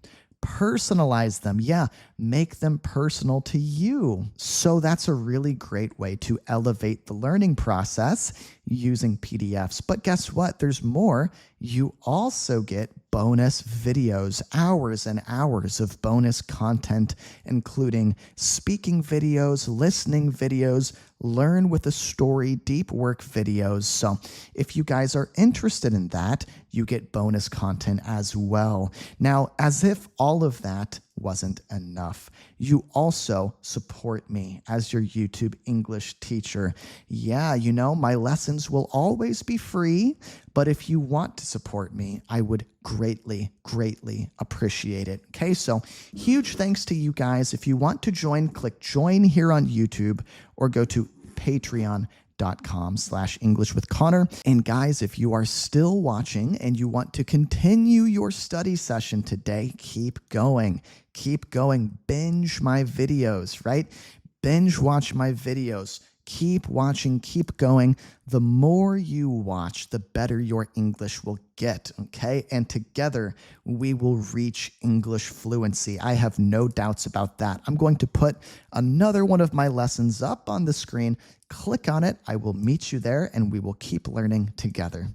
S1: Make them personal to you. So that's a really great way to elevate the learning process using PDFs. But guess what? There's more. You also get bonus videos, hours and hours of bonus content, including speaking videos, listening videos, learn with a story, deep work videos. So if you guys are interested in that, you get bonus content as well. Now, as if all of that wasn't enough, you also support me as your YouTube English teacher. Yeah, you know, my lessons will always be free, but if you want to support me, I would greatly appreciate it. Okay, so huge thanks to you guys. If you want to join, click join here on YouTube or go to patreon.com/English with Connor. And guys, if you are still watching and you want to continue your study session today, keep going. Binge my videos, right? Binge watch my videos. Keep watching, keep going. The more you watch, the better your English will get, okay? And together, we will reach English fluency. I have no doubts about that. I'm going to put another one of my lessons up on the screen. Click on it. I will meet you there, and we will keep learning together.